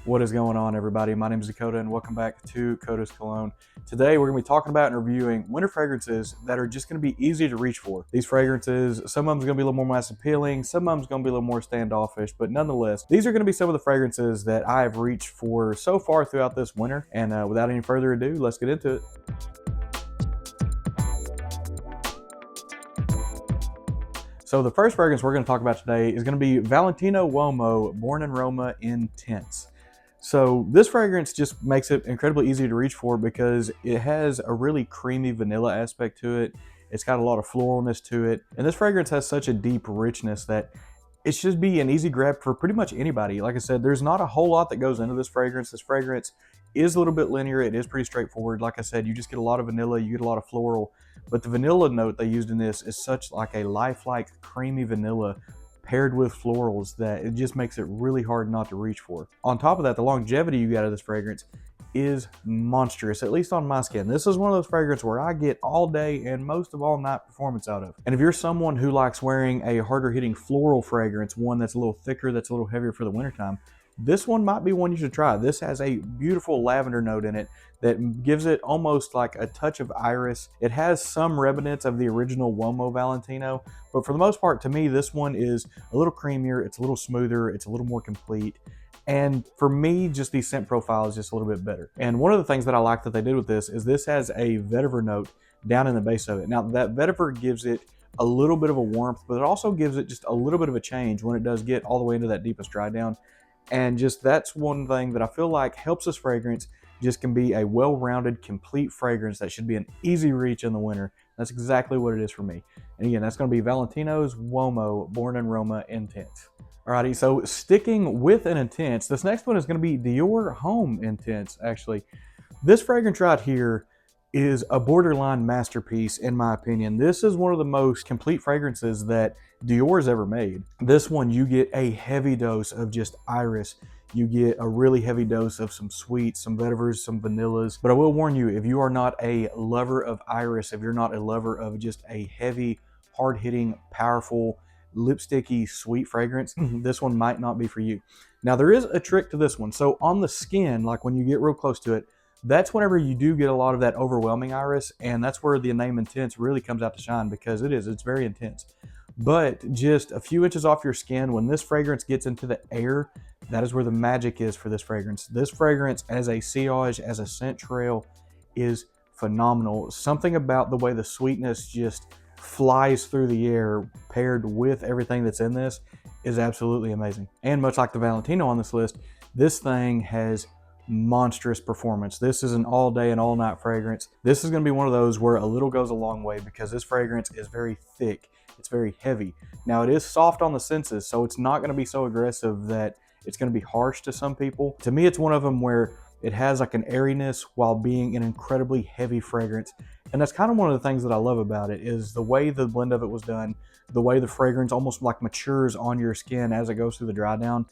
What is going on, everybody? My name is Dakota and welcome back to Cologne. Today we're going to be talking about and reviewing winter fragrances that are just going to be easy to reach for. These fragrances, some of them is going to be a little more mass appealing, some of them is going to be a little more standoffish, but nonetheless, these are going to be some of the fragrances that I have reached for so far throughout this winter. And without any further ado, let's get into it. So the first fragrance we're going to talk about today is going to be Valentino Uomo Born in Roma Intense. So this fragrance just makes it incredibly easy to reach for because it has a really creamy vanilla aspect to it. It's got a lot of floralness to it. And this fragrance has such a deep richness that it should be an easy grab for pretty much anybody. Like I said, there's not a whole lot that goes into this fragrance. This fragrance is a little bit linear. It is pretty straightforward. Like I said, you just get a lot of vanilla, you get a lot of floral, but the vanilla note they used in this is such like a lifelike creamy vanilla paired with florals that it just makes it really hard not to reach for. On top of that, the longevity you get out of this fragrance is monstrous, at least on my skin. This is one of those fragrances where I get all day and most of all night performance out of. And if you're someone who likes wearing a harder hitting floral fragrance, one that's a little thicker, that's a little heavier for the wintertime, this one might be one you should try. This has a beautiful lavender note in it that gives it almost like a touch of iris. It has some remnants of the original Uomo Valentino, but for the most part, to me, this one is a little creamier, it's a little smoother, it's a little more complete. And for me, just the scent profile is just a little bit better. And one of the things that I like that they did with this is this has a vetiver note down in the base of it. Now, that vetiver gives it a little bit of a warmth, but it also gives it just a little bit of a change when it does get all the way into that deepest dry down. And just that's one thing that I feel like helps this fragrance just can be a well-rounded, complete fragrance that should be an easy reach in the winter. That's exactly what it is for me. And again, that's going to be Valentino's Uomo Born in Roma Intense. Alrighty, so sticking with an intense, this next one is going to be Dior Homme Intense, actually. This fragrance right here is a borderline masterpiece, in my opinion. This is one of the most complete fragrances that Dior's ever made. This one, you get a heavy dose of just iris. You get a really heavy dose of some sweets, some vetivers, some vanillas. But I will warn you, if you are not a lover of iris, if you're not a lover of just a heavy, hard-hitting, powerful, lipsticky, sweet fragrance, this one might not be for you. Now, there is a trick to this one. So on the skin, like when you get real close to it, that's whenever you do get a lot of that overwhelming iris, and that's where the name intense really comes out to shine because it's very intense. But just a few inches off your skin, when this fragrance gets into the air, that is where the magic is for this fragrance. This fragrance as a sillage, as a scent trail, is phenomenal. Something about the way the sweetness just flies through the air paired with everything that's in this is absolutely amazing. And much like the Valentino on this list, this thing has monstrous performance. This is an all day and all night fragrance. This is going to be one of those where a little goes a long way because this fragrance is very thick. It's very heavy. Now, it is soft on the senses, so it's not going to be so aggressive that it's going to be harsh to some people. To me, it's one of them where it has like an airiness while being an incredibly heavy fragrance. And that's kind of one of the things that I love about it is the way the blend of it was done, the way the fragrance almost like matures on your skin as it goes through the dry down,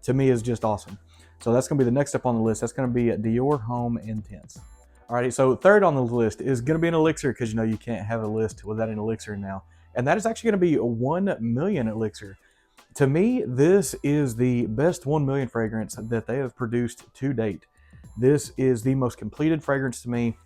to me is just awesome. So that's going to be the next step on the list. That's going to be Dior Homme Intense. Alrighty, so third on the list is going to be an Elixir because you know you can't have a list without an Elixir now. And that is actually going to be a 1 million Elixir. To me, this is the best 1 million fragrance that they have produced to date. This is the most completed fragrance to me.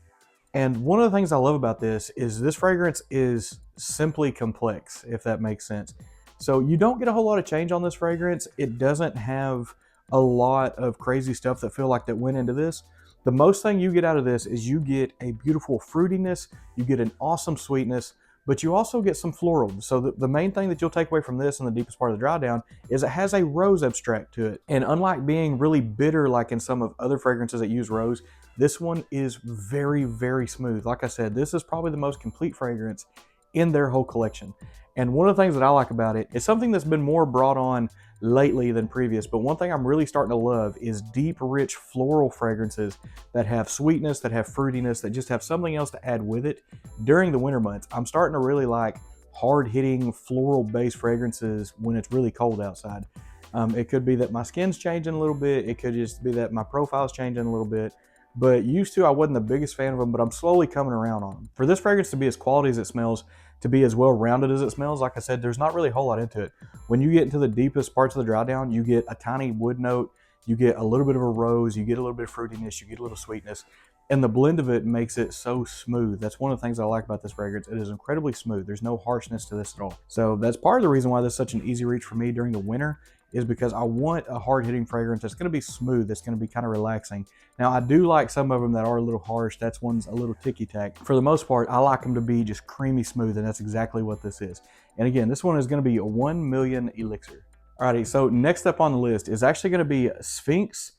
And one of the things I love about this fragrance is simply complex, if that makes sense. So you don't get a whole lot of change on this fragrance. It doesn't have a lot of crazy stuff that feel like that went into this. The most thing you get out of this is you get a beautiful fruitiness, you get an awesome sweetness, but you also get some floral. So the main thing that you'll take away from this in the deepest part of the dry down is it has a rose abstract to it. And unlike being really bitter like in some of other fragrances that use rose, this one is very, very smooth. Like I said, this is probably the most complete fragrance in their whole collection. And one of the things that I like about it is something that's been more brought on lately than previous, but one thing I'm really starting to love is deep, rich floral fragrances that have sweetness, that have fruitiness, that just have something else to add with it during the winter months. I'm starting to really like hard-hitting floral-based fragrances when it's really cold outside. It could be that my skin's changing a little bit. It could just be that my profile's changing a little bit. But used to, I wasn't the biggest fan of them, but I'm slowly coming around on them. For this fragrance to be as quality as it smells, to be as well-rounded as it smells, like I said, there's not really a whole lot into it. When you get into the deepest parts of the dry down, you get a tiny wood note, You get a little bit of a rose, you get a little bit of fruitiness, you get a little sweetness, and the blend of it makes it so smooth. That's one of the things I like about this fragrance. It is incredibly smooth. There's no harshness to this at all. So that's part of the reason why this is such an easy reach for me during the winter, is because I want a hard-hitting fragrance that's going to be smooth, that's going to be kind of relaxing. Now, I do like some of them that are a little harsh. That's one's a little ticky-tack. For the most part, I like them to be just creamy smooth, and that's exactly what this is. And again, this one is going to be a 1 million Elixir. Alrighty, so next up on the list is actually going to be Sphinx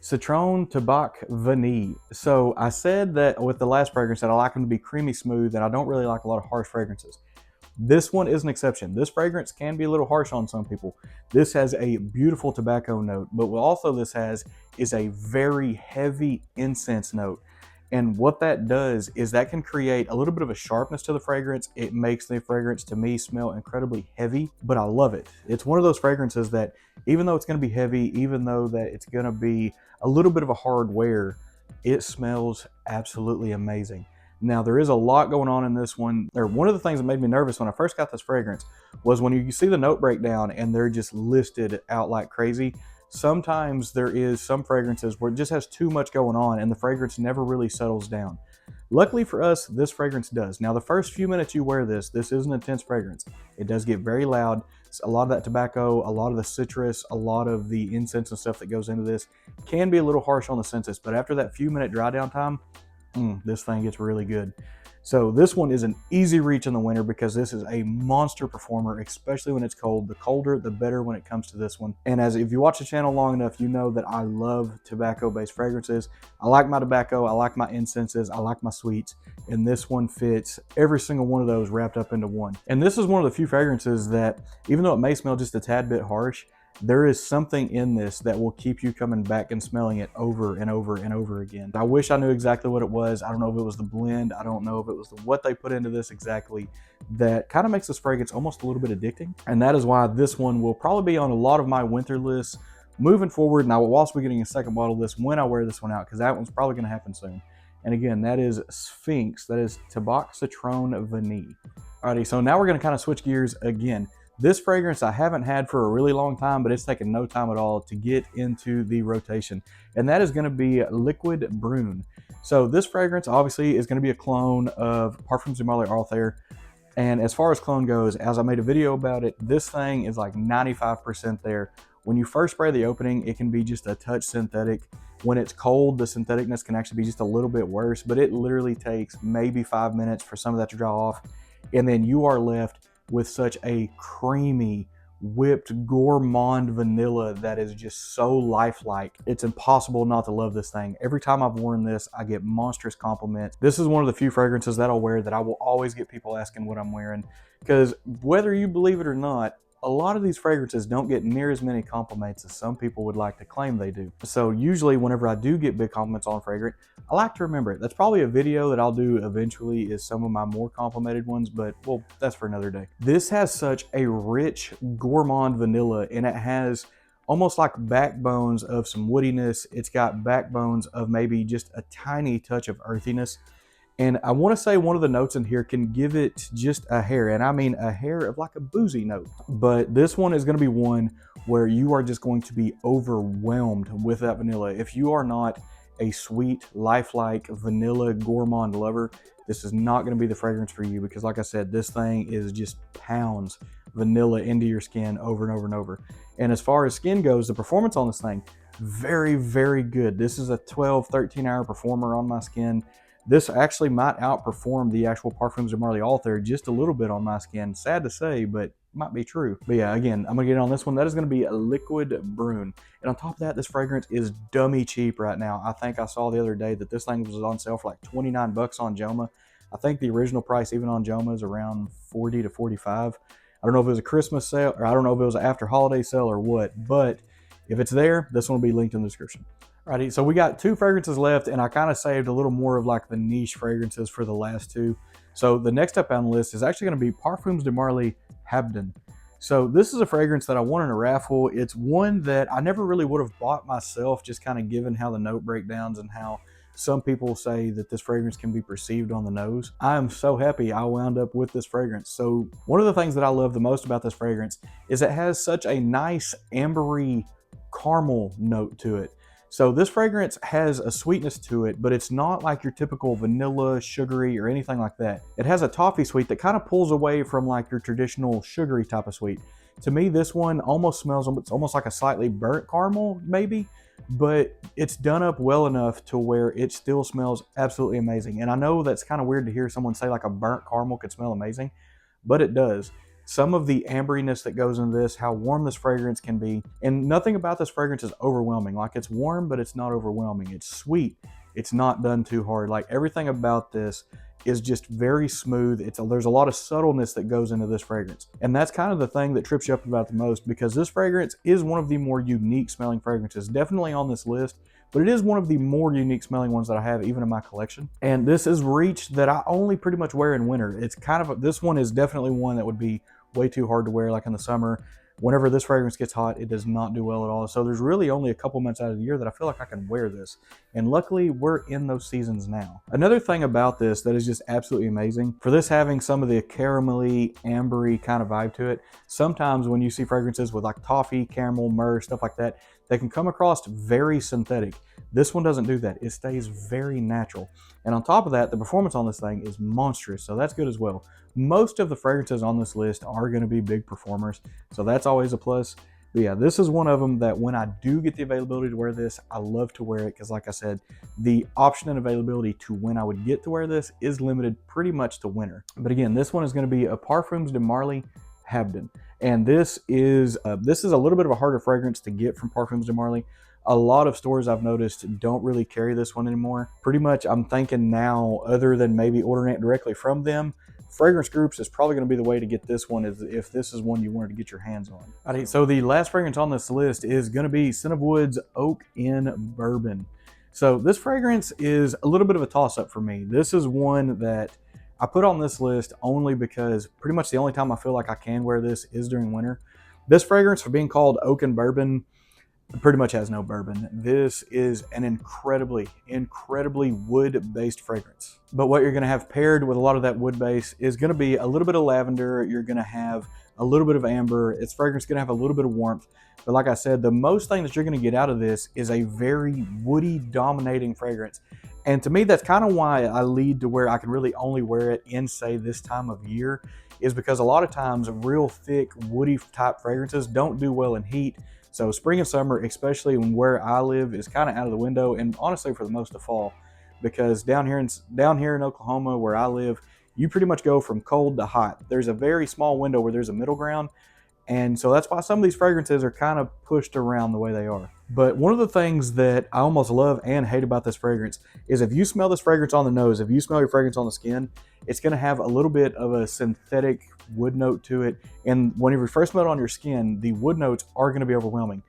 Citron Tabac Vanille. So I said that with the last fragrance that I like them to be creamy smooth, and I don't really like a lot of harsh fragrances. This one is an exception. This fragrance can be a little harsh on some people. This has a beautiful tobacco note, but what also this has is a very heavy incense note. And what that does is that can create a little bit of a sharpness to the fragrance. It makes the fragrance, to me, smell incredibly heavy, but I love it. It's one of those fragrances that even though it's going to be heavy, even though that it's going to be a little bit of a hard wear, it smells absolutely amazing. Now, there is a lot going on in this one. One of the things that made me nervous when I first got this fragrance was when you see the note breakdown and they're just listed out like crazy. Sometimes there is some fragrances where it just has too much going on and the fragrance never really settles down. Luckily for us, this fragrance does. Now, the first few minutes you wear this is an intense fragrance. It does get very loud. A lot of that tobacco, a lot of the citrus, a lot of the incense and stuff that goes into this can be a little harsh on the senses, but after that few minute dry down time, this thing gets really good. So this one is an easy reach in the winter because this is a monster performer, especially when it's cold. The colder, the better when it comes to this one. And as if you watch the channel long enough, you know that I love tobacco-based fragrances. I like my tobacco, I like my incenses, I like my sweets, and this one fits every single one of those wrapped up into one. And this is one of the few fragrances that, even though it may smell just a tad bit harsh, there is something in this that will keep you coming back and smelling it over and over and over again. I wish I knew exactly what it was. I don't know if it was the blend. I don't know if it was what they put into this exactly that kind of makes this fragrance almost a little bit addicting. And that is why this one will probably be on a lot of my winter lists moving forward. And I will also be getting a second bottle of this when I wear this one out, because that one's probably going to happen soon. And again, that is Sphinx. That is Tabac Citron Vanille. Alrighty, so now we're going to kind of switch gears again. This fragrance I haven't had for a really long time, but it's taken no time at all to get into the rotation. And that is going to be Liquid Brun. So this fragrance obviously is going to be a clone of Parfums de Marley. And as far as clone goes, as I made a video about it, this thing is like 95% there. When you first spray the opening, it can be just a touch synthetic. When it's cold, the syntheticness can actually be just a little bit worse, but it literally takes maybe 5 minutes for some of that to dry off. And then you are left with such a creamy, whipped, gourmand vanilla that is just so lifelike. It's impossible not to love this thing. Every time I've worn this, I get monstrous compliments. This is one of the few fragrances that I'll wear that I will always get people asking what I'm wearing, because whether you believe it or not, a lot of these fragrances don't get near as many compliments as some people would like to claim they do. So usually whenever I do get big compliments on a fragrance, I like to remember it. That's probably a video that I'll do eventually, is some of my more complimented ones, but well, that's for another day. This has such a rich gourmand vanilla, and it has almost like backbones of some woodiness. It's got backbones of maybe just a tiny touch of earthiness. And I want to say one of the notes in here can give it just a hair, and I mean a hair of like a boozy note. But this one is going to be one where you are just going to be overwhelmed with that vanilla. If you are not a sweet, lifelike vanilla gourmand lover, this is not going to be the fragrance for you, because like I said, this thing is just pounds vanilla into your skin over and over and over. And as far as skin goes, the performance on this thing, very, very good. This is a 12, 13 hour performer on my skin. This actually might outperform the actual Parfums de Marley just a little bit on my skin. Sad to say, but might be true. But yeah, again, I'm gonna get on this one. That is gonna be a Liquid Brun. And on top of that, this fragrance is dummy cheap right now. I think I saw the other day that this thing was on sale for like 29 bucks on Joma. I think the original price even on Joma is around 40 to 45. I don't know if it was a Christmas sale, or I don't know if it was an after holiday sale or what, but if it's there, this one will be linked in the description. Alrighty, so we got 2 fragrances left, and I kind of saved a little more of like the niche fragrances for the last 2. So the next up on the list is actually going to be Parfums de Marley Haben. So this is a fragrance that I won in a raffle. It's one that I never really would have bought myself, just kind of given how the note breakdowns and how some people say that this fragrance can be perceived on the nose. I am so happy I wound up with this fragrance. So one of the things that I love the most about this fragrance is it has such a nice ambery caramel note to it. So this fragrance has a sweetness to it, but it's not like your typical vanilla, sugary, or anything like that. It has a toffee sweet that kind of pulls away from like your traditional sugary type of sweet. To me, this one almost smells, it's almost like a slightly burnt caramel, maybe, but it's done up well enough to where it still smells absolutely amazing. And I know that's kind of weird to hear someone say like a burnt caramel could smell amazing, but it does. Some of the amberiness that goes into this, how warm this fragrance can be, and nothing about this fragrance is overwhelming. Like, it's warm, but it's not overwhelming. It's sweet. It's not done too hard. Like, everything about this is just very smooth. There's a lot of subtleness that goes into this fragrance. And that's kind of the thing that trips you up about the most, because this fragrance is one of the more unique smelling fragrances, definitely on this list, but it is one of the more unique smelling ones that I have even in my collection. And this is Reach that I only pretty much wear in winter. It's kind of, this one is definitely one that would be way too hard to wear like in the summer. Whenever this fragrance gets hot, it does not do well at all. So there's really only a couple months out of the year that I feel like I can wear this. And luckily, we're in those seasons now. Another thing about this that is just absolutely amazing, for this having some of the caramelly, ambery kind of vibe to it, sometimes when you see fragrances with like toffee, caramel, myrrh, stuff like that, they can come across very synthetic. This one doesn't do that. It stays very natural. And on top of that, the performance on this thing is monstrous, so that's good as well. Most of the fragrances on this list are going to be big performers, so that's always a plus. But yeah, this is one of them that when I do get the availability to wear this, I love to wear it because, like I said, the option and availability to when I would get to wear this is limited pretty much to winter. But again, this one is going to be a Parfums de Marley Haben. And this is a little bit of a harder fragrance to get from Parfums de Marley. A lot of stores I've noticed don't really carry this one anymore. Pretty much I'm thinking now, other than maybe ordering it directly from them, fragrance groups is probably going to be the way to get this one, if this is one you wanted to get your hands on. All right, so the last fragrance on this list is going to be Scent of Woods Oak in Bourbon. So this fragrance is a little bit of a toss-up for me. This is one that I put on this list only because pretty much the only time I feel like I can wear this is during winter. This fragrance, for being called Oak and Bourbon, pretty much has no bourbon. This is an incredibly wood-based fragrance. But what you're gonna have paired with a lot of that wood base is gonna be a little bit of lavender, you're gonna have a little bit of amber, its fragrance is gonna have a little bit of warmth. But like I said, the most thing that you're gonna get out of this is a very woody dominating fragrance. And to me, that's kind of why I lead to where I can really only wear it in, say, this time of year, is because a lot of times real thick woody type fragrances don't do well in heat. So spring and summer, especially when where I live, is kind of out of the window, and honestly for the most of fall, because down here in Oklahoma where I live, you pretty much go from cold to hot. There's a very small window where there's a middle ground, and so that's why some of these fragrances are kind of pushed around the way they are. But one of the things that I almost love and hate about this fragrance is if you smell this fragrance on the nose, if you smell your fragrance on the skin, it's going to have a little bit of a synthetic wood note to it. And whenever you first smell it on your skin, the wood notes are going to be overwhelming.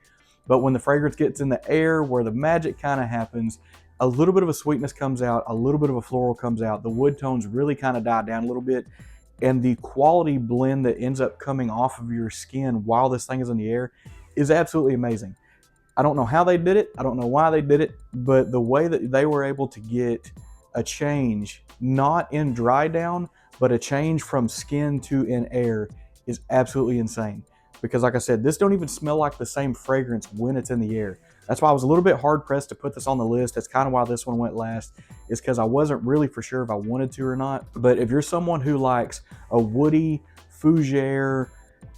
But when the fragrance gets in the air, where the magic kind of happens, a little bit of a sweetness comes out, a little bit of a floral comes out, the wood tones really kind of die down a little bit, and the quality blend that ends up coming off of your skin while this thing is in the air is absolutely amazing. I don't know how they did it, I don't know why they did it, but the way that they were able to get a change, not in dry down, but a change from skin to in air, is absolutely insane. Because like I said, this don't even smell like the same fragrance when it's in the air. That's why I was a little bit hard pressed to put this on the list. That's kind of why this one went last, is because I wasn't really for sure if I wanted to or not. But if you're someone who likes a woody, fougere,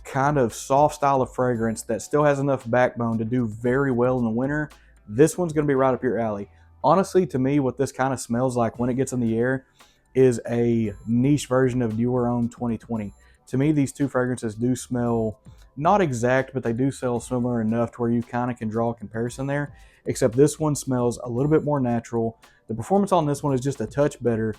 kind of soft style of fragrance that still has enough backbone to do very well in the winter, this one's going to be right up your alley. Honestly, to me, what this kind of smells like when it gets in the air is a niche version of Dior Homme 2020. To me, these two fragrances do smell not exact, but they do smell similar enough to where you kind of can draw a comparison there, except this one smells a little bit more natural. The performance on this one is just a touch better,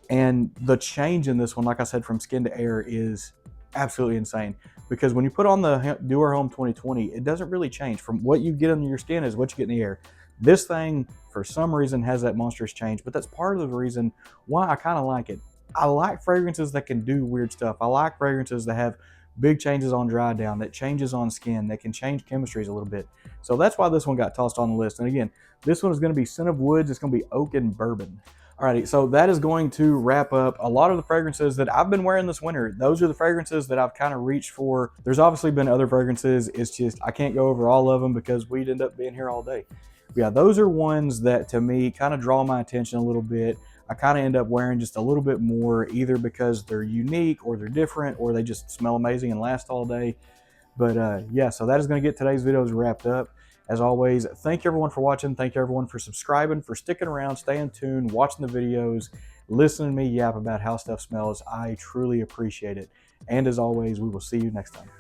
and the change in this one, like I said, from skin to air is absolutely insane. Because when you put on the Dior Homme 2020, it doesn't really change. From what you get under your skin is what you get in the air. This thing, for some reason, has that monstrous change, but that's part of the reason why I kind of like it. I like fragrances that can do weird stuff. I like fragrances that have big changes on dry down, that changes on skin, that can change chemistries a little bit. So that's why this one got tossed on the list. And again, this one is going to be Scent of Woods. It's going to be Oak and Bourbon. Alrighty, so that is going to wrap up a lot of the fragrances that I've been wearing this winter. Those are the fragrances that I've kind of reached for. There's obviously been other fragrances. It's just I can't go over all of them because we'd end up being here all day. But yeah, those are ones that to me kind of draw my attention a little bit. I kind of end up wearing just a little bit more, either because they're unique or they're different or they just smell amazing and last all day. But yeah, so that is going to get today's videos wrapped up. As always, thank you everyone for watching. Thank you everyone for subscribing, for sticking around, staying tuned, watching the videos, listening to me yap about how stuff smells. I truly appreciate it. And as always, we will see you next time.